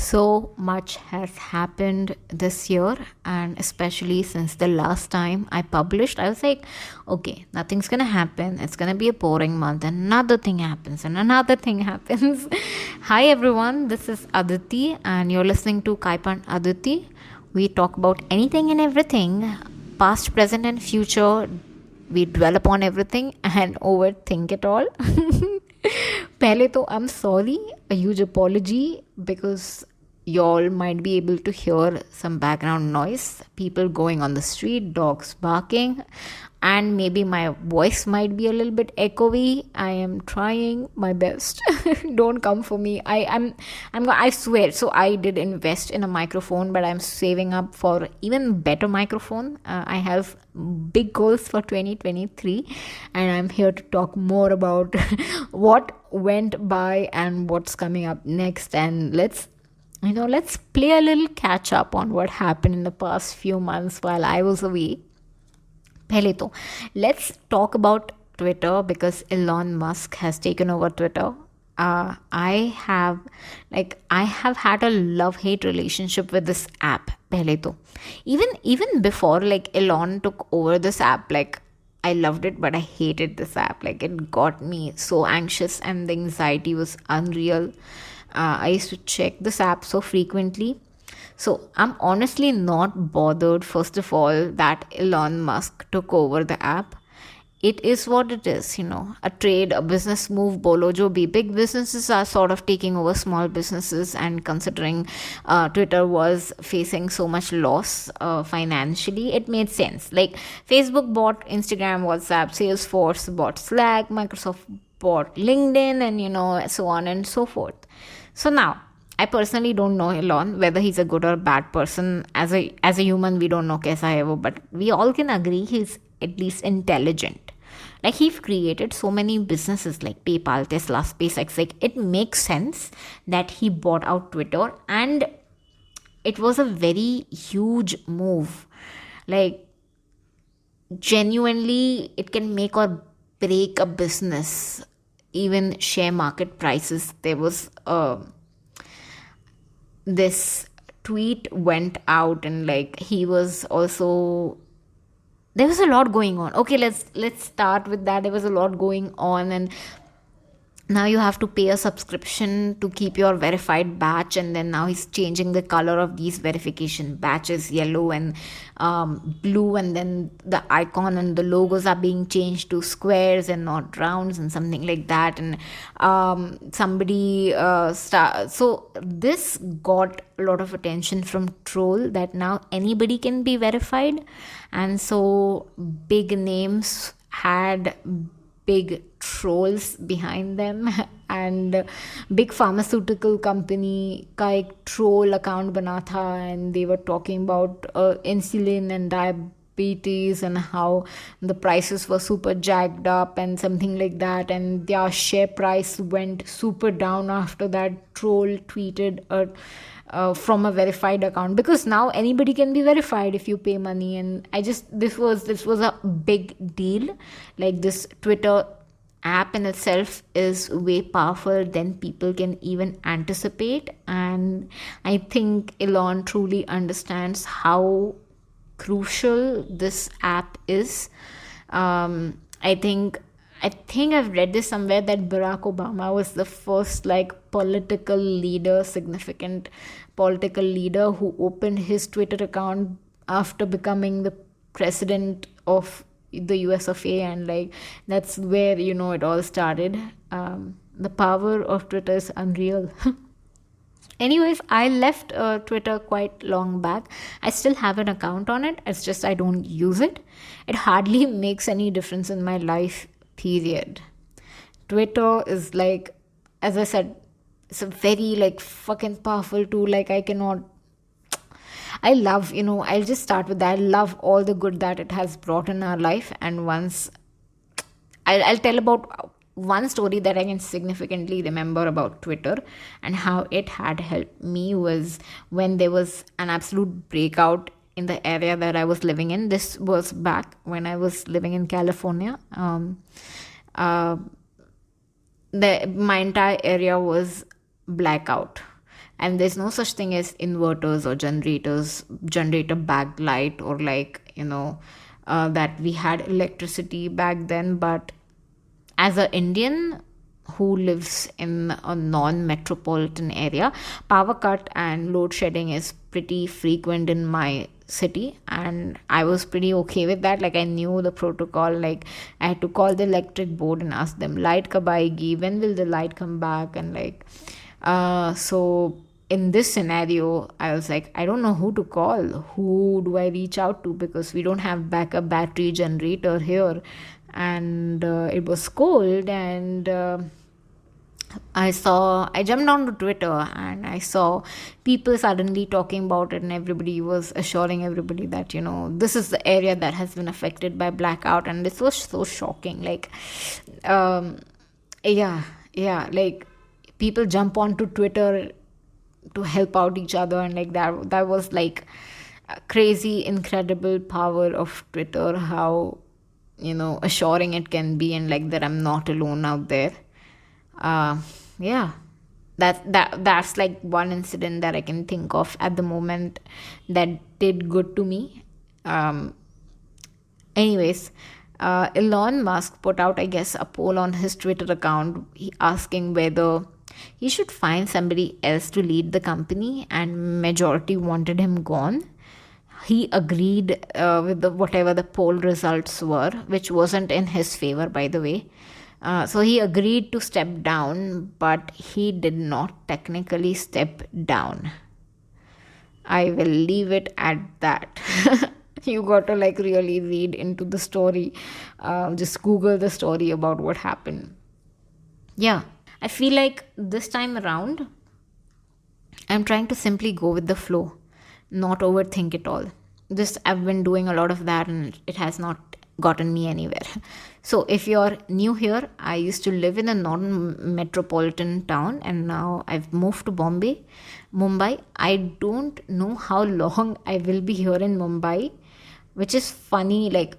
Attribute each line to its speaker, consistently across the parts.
Speaker 1: So much has happened this year, and especially since the last time I published, I was like, okay, nothing's gonna happen. It's gonna be a boring month, and another thing happens, and another thing happens. Hi, everyone, this is Aditi, and you're listening to Kaipan Aditi. We talk about anything and everything, past, present, and future. We dwell upon everything and overthink it all. पहले तो I'm sorry, a huge apology because y'all might be able to hear some background noise, people going on the street, dogs barking, and maybe my voice might be a little bit echoey. I am trying my best. Don't come for me. I swear. So I did invest in a microphone, but I'm saving up for even better microphone. I have big goals for 2023, and I'm here to talk more about what went by and what's coming up next. And let's play a little catch up on what happened in the past few months while I was away. पहले तो let's talk about Twitter because Elon Musk has taken over Twitter. I have had a love hate relationship with this app. पहले तो even before like Elon took over this app, like I loved it, but I hated this app. Like it got me so anxious, and the anxiety was unreal. I used to check this app so frequently. So I'm honestly not bothered, first of all, that Elon Musk took over the app. It is what it is, a trade, a business move, bolo jo bhi. Big businesses are sort of taking over small businesses, and considering Twitter was facing so much loss financially, it made sense. Like Facebook bought Instagram, WhatsApp, Salesforce bought Slack, Microsoft bought LinkedIn, and so on and so forth. So now, I personally don't know Elon, whether he's a good or bad person. As a human, we don't know kaisa hai wo, but we all can agree he's at least intelligent. Like he's created so many businesses like PayPal, Tesla, SpaceX. Like it makes sense that he bought out Twitter, and it was a very huge move. Like genuinely, it can make or break a business. Even share market prices. There was this tweet went out, and like he was also, there was a lot going on. Okay, let's start with that. There was a lot going on, and now you have to pay a subscription to keep your verified batch, and then now he's changing the color of these verification batches, yellow and blue, and then the icon and the logos are being changed to squares and not rounds and something like that. And so this got a lot of attention from troll, that now anybody can be verified. And so big names had big trolls behind them, and big pharmaceutical company का एक troll account बना था, and they were talking about insulin and diabetes and how the prices were super jacked up and something like that, and their share price went super down after that troll tweeted from a verified account, because now anybody can be verified if you pay money. And this was a big deal. Like this Twitter app in itself is way powerful than people can even anticipate, and I think Elon truly understands how crucial this app is. I think I've read this somewhere that Barack Obama was the first like significant political leader who opened his Twitter account after becoming the president of the US of A, and like that's where it all started. The power of Twitter is unreal. Anyways, I left Twitter quite long back. I still have an account on it. It's just I don't use it. It hardly makes any difference in my life, period. Twitter is like, as I said, it's a very like fucking powerful tool. Like I love, I'll just start with that. I love all the good that it has brought in our life. And once I'll tell about one story that I can significantly remember about Twitter and how it had helped me was when there was an absolute breakout in the area that I was living in. This was back when I was living in California. My entire area was blackout. And there's no such thing as inverters or generators, generator backlight, or like, that we had electricity back then. But as an Indian who lives in a non-metropolitan area, power cut and load shedding is pretty frequent in my city, and I was pretty okay with that. Like, I knew the protocol. Like, I had to call the electric board and ask them, light kab aayegi, when will the light come back? And like, so in this scenario, I was like, I don't know who to call. Who do I reach out to? Because we don't have backup battery generator here. And it was cold, and I jumped onto Twitter and I saw people suddenly talking about it, and everybody was assuring everybody that, this is the area that has been affected by blackout. And this was so shocking. Like, um, yeah, like people jump onto Twitter to help out each other, and like that was like a crazy, incredible power of Twitter, how, assuring it can be, and like that I'm not alone out there. uh yeah, that's like one incident that I can think of at the moment that did good to me. um Anyways, Elon Musk put out, I guess, a poll on his Twitter account, asking whether he should find somebody else to lead the company, and majority wanted him gone. He agreed with whatever the poll results were, which wasn't in his favor, by the way. So he agreed to step down, but he did not technically step down. I will leave it at that. You got to like really read into the story. Just Google the story about what happened. Yeah, I feel like this time around, I'm trying to simply go with the flow, not overthink it all. Just I've been doing a lot of that, and it has not gotten me anywhere. So if you're new here, I used to live in a non-metropolitan town, and now I've moved to Mumbai. I don't know how long I will be here in Mumbai, which is funny. Like,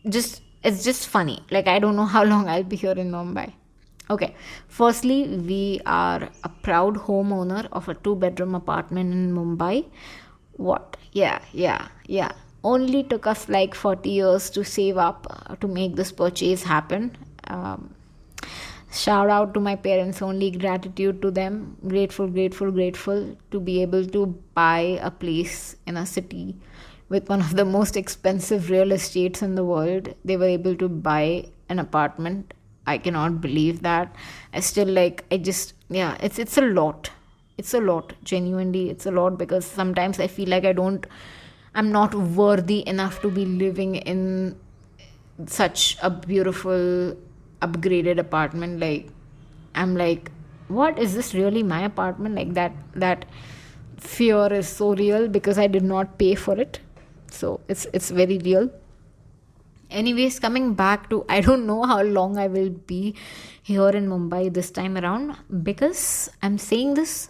Speaker 1: just it's just funny. Like, I don't know how long I'll be here in Mumbai. Okay, firstly, we are a proud homeowner of a two-bedroom apartment in Mumbai. What? Yeah. Only took us like 40 years to save up to make this purchase happen. Um, Shout out to my parents, only gratitude to them. Grateful to be able to buy a place in a city with one of the most expensive real estates in the world. They were able to buy an apartment. I cannot believe that. I still like, I just, yeah, it's a lot. It's a lot. Genuinely, it's a lot, because sometimes I feel like I'm not worthy enough to be living in such a beautiful upgraded apartment. Like, I'm like, what, is this really my apartment? Like, that fear is so real, because I did not pay for it. So it's very real. Anyways, coming back to, I don't know how long I will be here in Mumbai this time around, because I'm saying this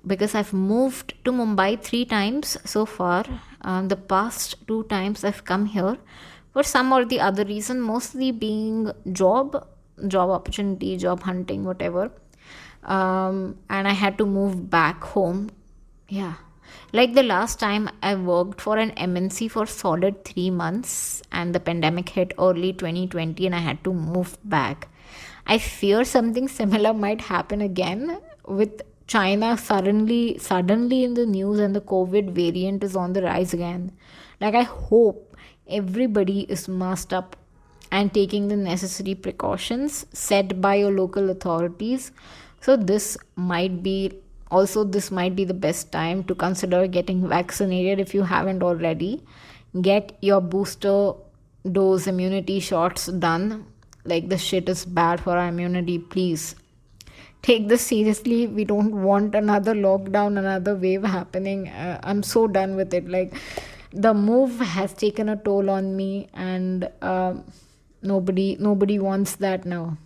Speaker 1: because I've moved to Mumbai 3 times so far. The past 2 times I've come here for some or the other reason, mostly being job opportunity, job hunting, whatever. And I had to move back home. Yeah. Like the last time I worked for an MNC for solid 3 months, and the pandemic hit early 2020, and I had to move back. I fear something similar might happen again with China suddenly in the news, and the COVID variant is on the rise again. Like, I hope everybody is masked up and taking the necessary precautions set by your local authorities. So this might be the best time to consider getting vaccinated if you haven't already. Get your booster dose immunity shots done. Like, the shit is bad for our immunity. Please take this seriously. We don't want another lockdown, another wave happening. I'm so done with it. Like, the move has taken a toll on me, and nobody wants that now.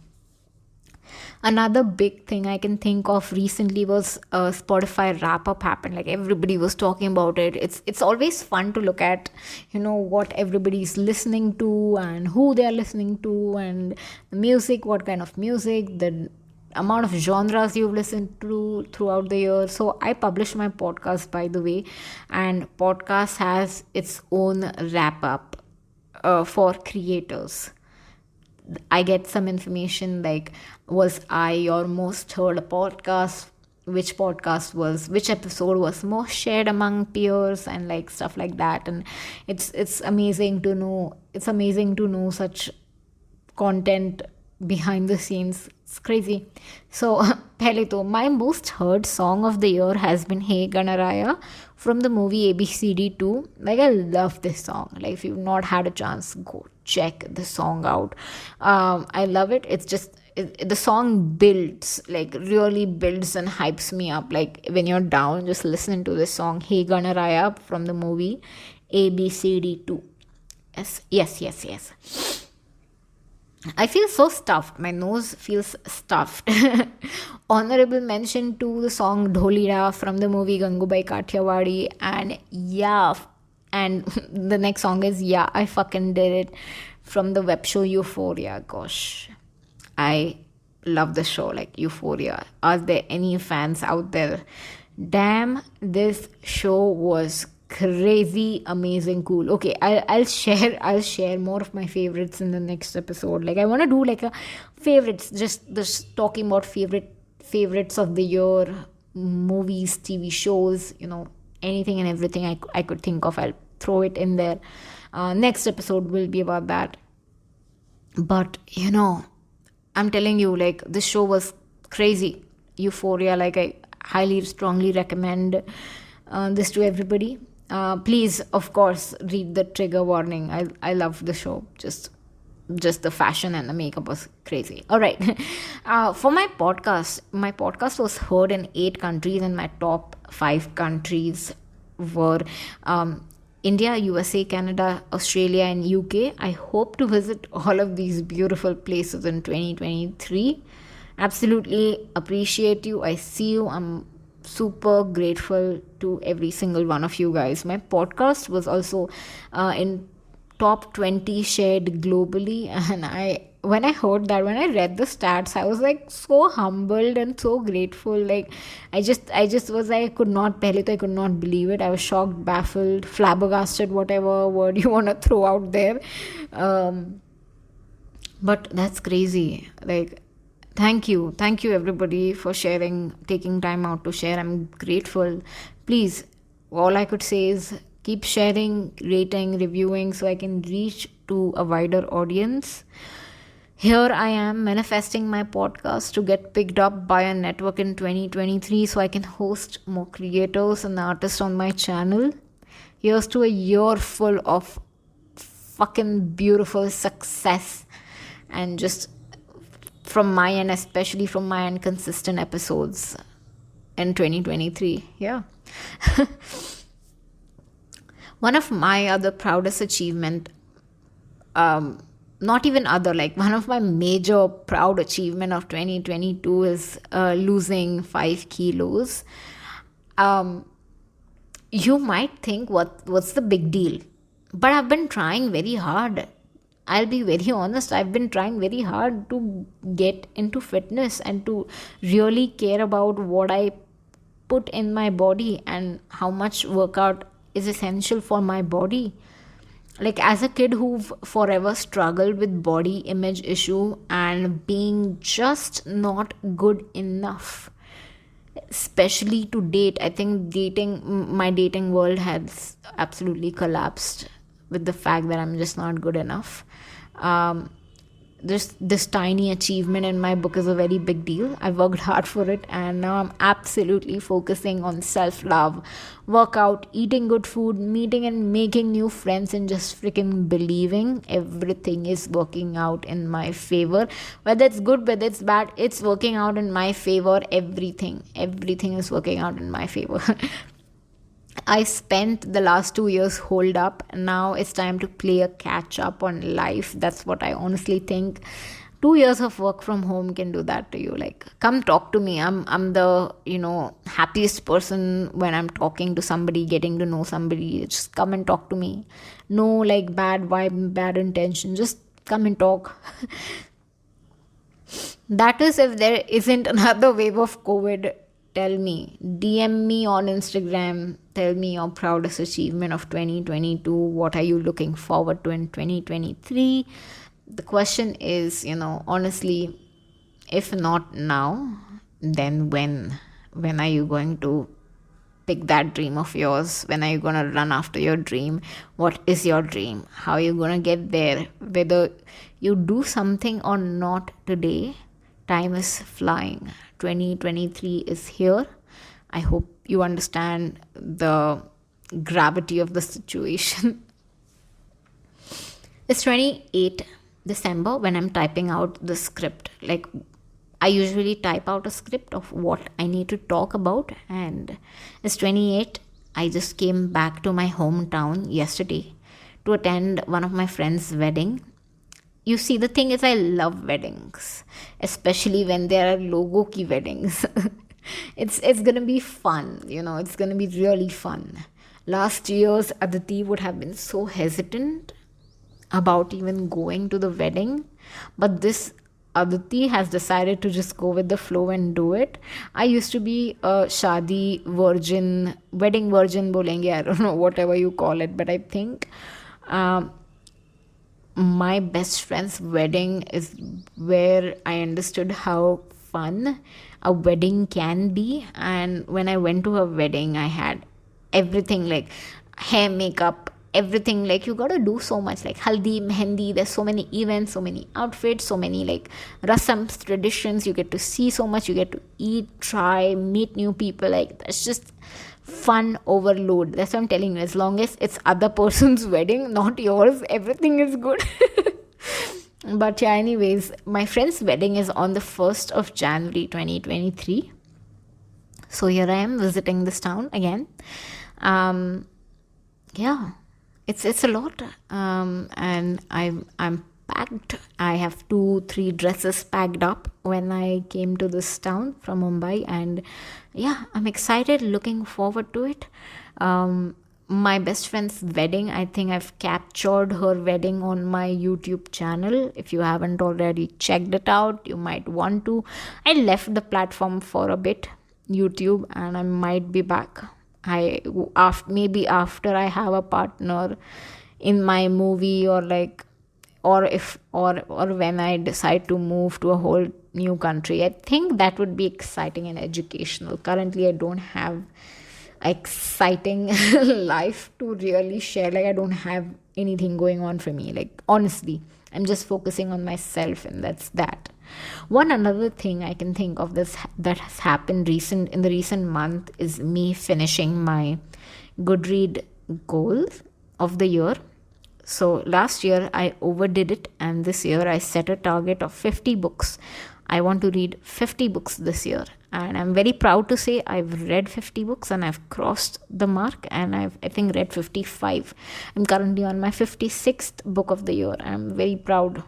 Speaker 1: Another big thing I can think of recently was Spotify wrap up happened. Like, everybody was talking about it. It's always fun to look at, what everybody's listening to and who they are listening to, and the music, what kind of music, the amount of genres you've listened to throughout the year. So I publish my podcast, by the way, and podcast has its own wrap up for creators. I get some information like, was I your most heard podcast? Which episode was most shared among peers, and like stuff like that. And it's amazing to know. It's amazing to know such content behind the scenes. It's crazy. So, pehle to my most heard song of the year has been Hey Ganaraya from the movie ABCD 2. Like, I love this song. Like, if you've not had a chance, go check the song out. I love it. It's just, the song builds, like, really builds and hypes me up. Like, when you're down, just listen to this song, Hey Ganaraya from the movie ABCD 2. Yes. I feel so stuffed. My nose feels stuffed. Honorable mention to the song Dholira from the movie Gangubai Kathiawadi. And yeah, and the next song is Yeah, I Fucking Did It from the web show Euphoria. Gosh, I love the show, like Euphoria. Are there any fans out there? Damn, this show was crazy, amazing, cool. Okay, I'll share more of my favorites in the next episode. Like, I want to do like a favorites, just talking about favorites of the year, movies, TV shows, anything and everything I could think of. I'll throw it in there. Next episode will be about that. But I'm telling you, like, this show was crazy. Euphoria, like, I highly strongly recommend this to everybody. Please, of course, read the trigger warning. I love the show. Just the fashion and the makeup was crazy. All right. For my podcast was heard in 8 countries, and my top 5 countries were India, USA, Canada, Australia, and UK. I hope to visit all of these beautiful places in 2023. Absolutely appreciate you. I see you. I'm super grateful to every single one of you guys. My podcast was also in top 20 shared globally, and when I read the stats, I was like so humbled and so grateful. Like, I just was like, I could not believe it. I was shocked, baffled, flabbergasted, whatever word you want to throw out there. But that's crazy. Like, thank you everybody for taking time out to share. I'm grateful. Please, all I could say is keep sharing, rating, reviewing, so I can reach to a wider audience. Here I am manifesting my podcast to get picked up by a network in 2023, so I can host more creators and artists on my channel. Here's to a year full of fucking beautiful success, and just from my end, especially from my end, consistent episodes in 2023. Yeah. One of my other proudest achievement, not even other, like one of my major proud achievement of 2022 is losing 5 kilos. You might think, what's the big deal? But I've been trying very hard. I'll be very honest, I've been trying very hard to get into fitness and to really care about what I put in my body and how much workout is essential for my body. Like, as a kid who've forever struggled with body image issue and being just not good enough, especially to date, I think my dating world has absolutely collapsed with the fact that I'm just not good enough. This tiny achievement in my book is a very big deal. I worked hard for it, and now I'm absolutely focusing on self-love, workout, eating good food, meeting and making new friends, and just freaking believing everything is working out in my favor. Whether it's good, whether it's bad, it's working out in my favor. Everything is working out in my favor. I spent the last 2 years holed up. Now it's time to play a catch up on life. That's what I honestly think. 2 years of work from home can do that to you. Like, come talk to me. I'm the happiest person when I'm talking to somebody, getting to know somebody. Just come and talk to me. No like bad vibe, bad intention. Just come and talk. That is, if there isn't another wave of COVID, tell me. DM me on Instagram. Tell me your proudest achievement of 2022. What are you looking forward to in 2023? The question is, honestly, if not now, then when? When are you going to pick that dream of yours? When are you going to run after your dream? What is your dream? How are you going to get there? Whether you do something or not today, time is flying. 2023 is here. I hope you understand the gravity of the situation. It's 28 December when I'm typing out the script. Like, I usually type out a script of what I need to talk about, and it's 28. I just came back to my hometown yesterday to attend one of my friend's wedding. You see, the thing is, I love weddings, especially when there are logo ki weddings. It's gonna be fun, it's gonna be really fun. Last year's Aditi would have been so hesitant about even going to the wedding, but this Aditi has decided to just go with the flow and do it. I used to be a shadi virgin, wedding virgin bolenge, I don't know, whatever you call it, but I think my best friend's wedding is where I understood how fun a wedding can be. And when I went to her wedding, I had everything, like hair, makeup, everything. Like, you gotta do so much, like haldi, mehendi, there's so many events, so many outfits, so many like rasams, traditions. You get to see so much, you get to eat, try, meet new people. Like, that's just fun overload. That's what I'm telling you. As long as it's other person's wedding, not yours, everything is good. But yeah, anyways, my friend's wedding is on the 1st of January 2023. So here I am visiting this town again. Yeah, it's a lot. And I'm packed. I have 2-3 dresses packed up when I came to this town from Mumbai, and yeah, I'm excited, looking forward to it. My best friend's wedding, I think I've captured her wedding on my YouTube channel. If you haven't already checked it out, you might want to. I left the platform for a bit, YouTube, and I might be back. Maybe after I have a partner in my movie, or like, or when I decide to move to a whole new country. I think that would be exciting and educational. Currently, I don't have exciting life to really share. Like, I don't have anything going on for me. Like, honestly, I'm just focusing on myself, and that's that. One another thing I can think of that has happened in the recent month is me finishing my Goodread goal of the year. So last year I overdid it, and this year I set a target of 50 books. I want to read 50 books this year, and I'm very proud to say I've read 50 books and I've crossed the mark, and I think read 55. I'm currently on my 56th book of the year. I'm very proud.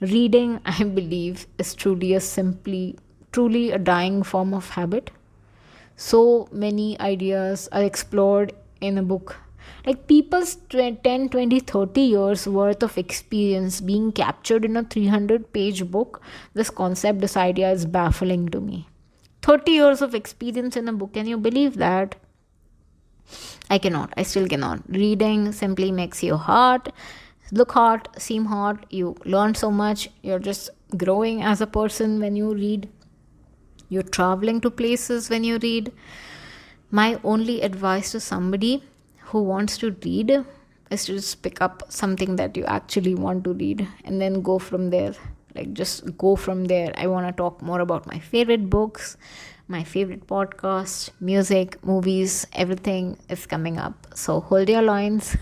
Speaker 1: Reading, I believe, is truly a dying form of habit. So many ideas are explored in a book. Like, people's 10, 20, 30 years worth of experience being captured in a 300-page book. This concept, this idea is baffling to me. 30 years of experience in a book, can you believe that? I cannot. I still cannot. Reading simply makes you hot, look hot, seem hot. You learn so much. You're just growing as a person when you read. You're traveling to places when you read. My only advice to somebody who wants to read is to just pick up something that you actually want to read and then go from there. Like, just go from there. I want to talk more about my favorite books, my favorite podcasts, music, movies, everything is coming up. So hold your loins.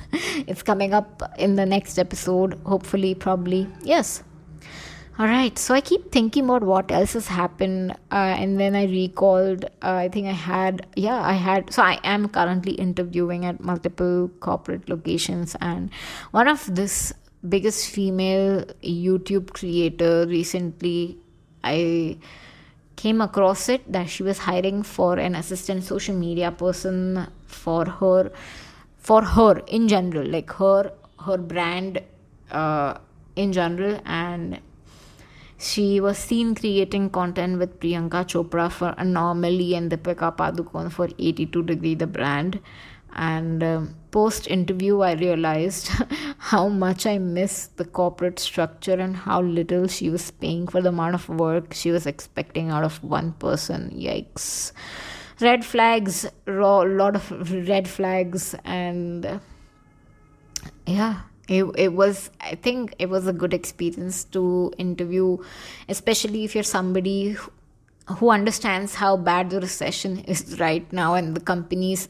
Speaker 1: It's coming up in the next episode, hopefully, probably. Yes. All right, so I keep thinking about what else has happened, and then I recalled, I think I had, so I am currently interviewing at multiple corporate locations, and one of this biggest female YouTube creator recently, I came across it that she was hiring for an assistant social media person for her in general, like her brand in general. And She was seen creating content with Priyanka Chopra for Anomaly and Deepika Padukone for 82 Degree, the brand. And post interview, I realized how much I miss the corporate structure and how little she was paying for the amount of work she was expecting out of one person. Yikes. Red flags, raw, lot of red flags, and yeah, it was, I think it was a good experience to interview, especially if you're somebody who understands how bad the recession is right now, and the companies,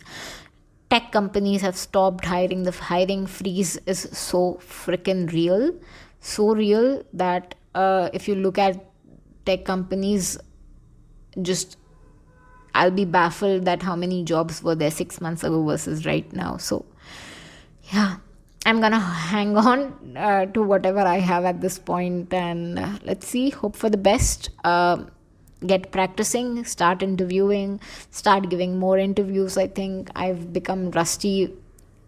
Speaker 1: tech companies have stopped hiring. The hiring freeze is so freaking real, so real that if you look at tech companies, just I'll be baffled that how many jobs were there 6 months ago versus right now. So yeah, I'm gonna hang on to whatever I have at this point, and let's see, hope for the best. Get practicing, start interviewing, start giving more interviews. I think I've become rusty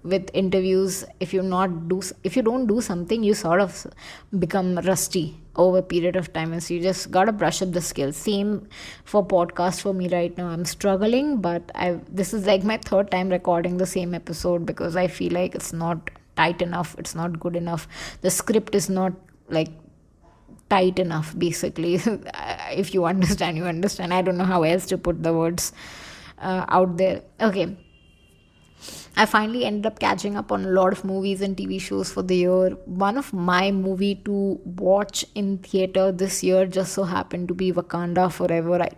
Speaker 1: with interviews. If you don't do something, you sort of become rusty over a period of time, and so you just gotta brush up the skills. Same for podcast for me right now. I'm struggling, but I this is like my third time recording the same episode because I feel like it's not tight enough, it's not good enough, the script is not like tight enough, basically. If you understand, you understand. I don't know how else to put the words out there. Okay, I finally ended up catching up on a lot of movies and TV shows for the year. One of my movie to watch in theater this year just so happened to be Wakanda Forever. I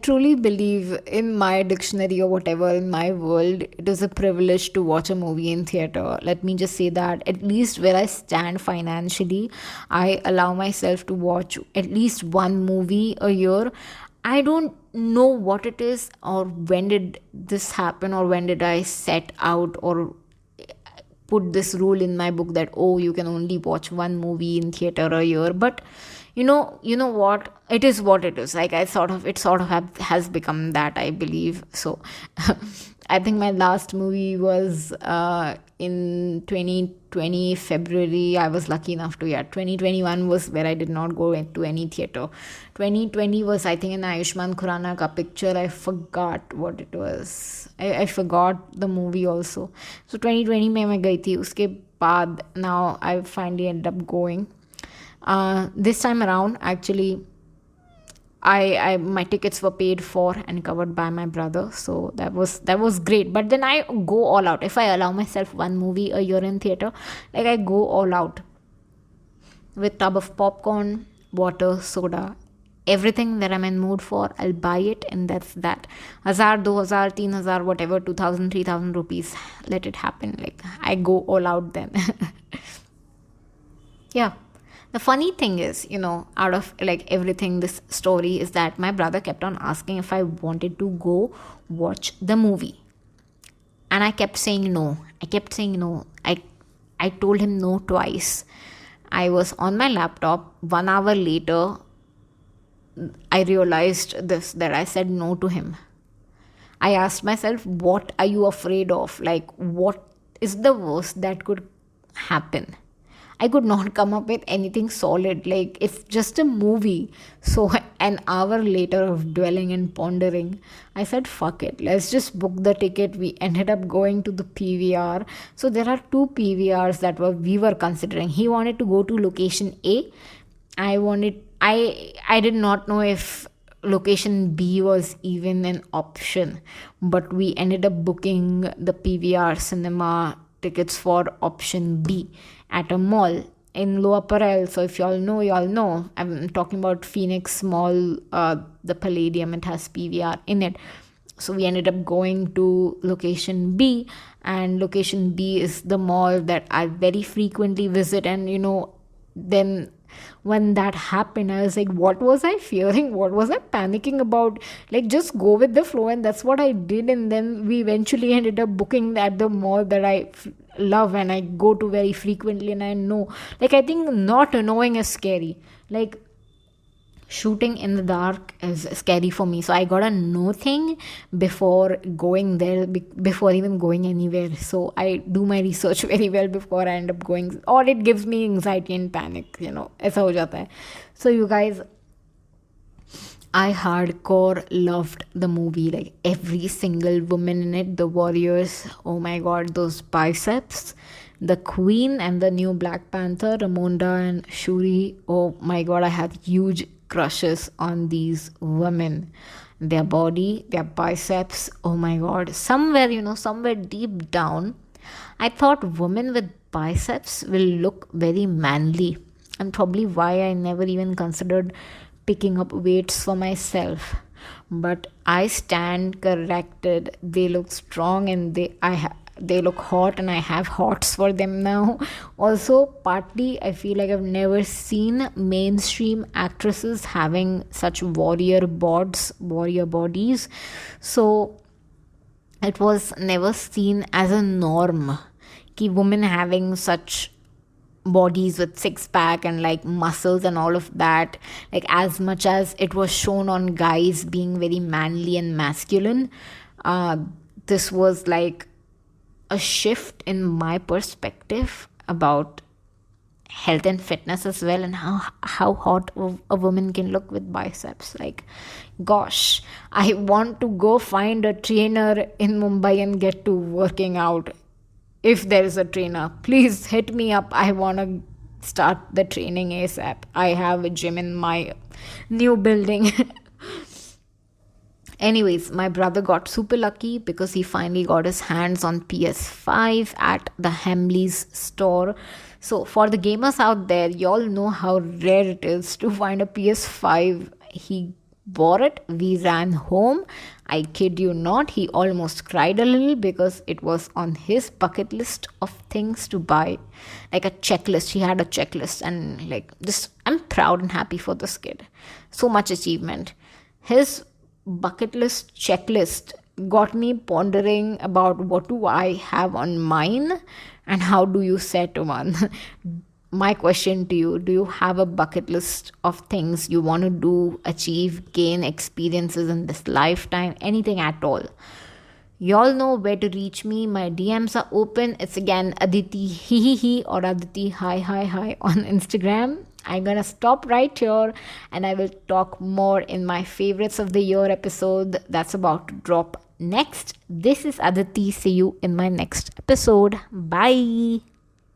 Speaker 1: truly believe in my dictionary or whatever, in my world, it is a privilege to watch a movie in theater. Let me just say that at least where I stand financially, I allow myself to watch at least one movie a year. I don't know what it is, or when did this happen, or when did I set out or put this rule in my book that, oh, you can only watch one movie in theater a year. But you know what, it is what it is. Like, has become that, I believe. So I think my last movie was in 2020 February. I was lucky enough to, yeah, 2021 was where I did not go into any theater. 2020 was, I think, an Ayushman Khurrana ka picture. I forgot what it was. I forgot the movie also. So 2020 में मैं गई थी. उसके बाद now I finally ended up going. This time around, actually, I my tickets were paid for and covered by my brother, so that was great. But then I go all out. If I allow myself one movie a year in theater, like, I go all out with tub of popcorn, water, soda, everything that I'm in mood for. I'll buy it, and that's that. 1000, 2000, 3000, whatever, 2000, 3000 rupees. Let it happen. Like, I go all out then. Yeah. The funny thing is, out of like everything, this story is that my brother kept on asking if I wanted to go watch the movie. And I kept saying no. I kept saying no. I told him no twice. I was on my laptop. 1 hour later, I realized this, that I said no to him. I asked myself, what are you afraid of? Like, what is the worst that could happen? I could not come up with anything solid. Like, it's just a movie. So, an hour later of dwelling and pondering, I said, fuck it. Let's just book the ticket. We ended up going to the PVR. So, there are two PVRs that we were considering. He wanted to go to location A. I did not know if location B was even an option. But we ended up booking the PVR cinema tickets for option B at a mall in Lower Parel. So if y'all know. I'm talking about Phoenix Mall, the Palladium. It has PVR in it. So we ended up going to location B, and location B is the mall that I very frequently visit. And then when that happened, I was like, what was I fearing? What was I panicking about? Like, just go with the flow. And that's what I did. And then we eventually ended up booking at the mall that I love and I go to very frequently. And I know, like, I think not knowing is scary. Like, shooting in the dark is scary for me. So I gotta know thing before going there, before even going anywhere. So I do my research very well before I end up going, or it gives me anxiety and panic, ऐसा हो जाता है. So you guys, I hardcore loved the movie, like every single woman in it, the warriors, oh my god, those biceps, the queen and the new Black Panther, Ramonda and Shuri, oh my god, I had huge crushes on these women. Their body, their biceps, oh my god, somewhere, somewhere deep down, I thought women with biceps will look very manly, and probably why I never even considered picking up weights for myself. But I stand corrected. They look strong, and they look hot, and I have hots for them now. Also, partly I feel like I've never seen mainstream actresses having such warrior bodies. So it was never seen as a norm ki women having such bodies with six pack and like muscles and all of that, like as much as it was shown on guys being very manly and masculine. uh, this was like a shift in my perspective about health and fitness as well, and how hot a woman can look with biceps. Like, gosh, I want to go find a trainer in Mumbai and get to working out. If there is a trainer, please hit me up. I want to start the training ASAP. I have a gym in my new building. Anyways, my brother got super lucky because he finally got his hands on PS5 at the Hamleys store. So, for the gamers out there, y'all know how rare it is to find a PS5. He bought it, we ran home. I kid you not, he almost cried a little because it was on his bucket list of things to buy. Like a checklist. He had a checklist, and like, just, I'm proud and happy for this kid. So much achievement. His bucket list checklist got me pondering about what do I have on mine and how do you set one. My question to you, do you have a bucket list of things you want to do, achieve, gain experiences in this lifetime, anything at all? Y'all know where to reach me. My DMs are open. It's again Aditi he or Aditi hi on Instagram. I'm gonna stop right here, and I will talk more in my favorites of the year episode that's about to drop next. This is Aditi. See you in my next episode. Bye.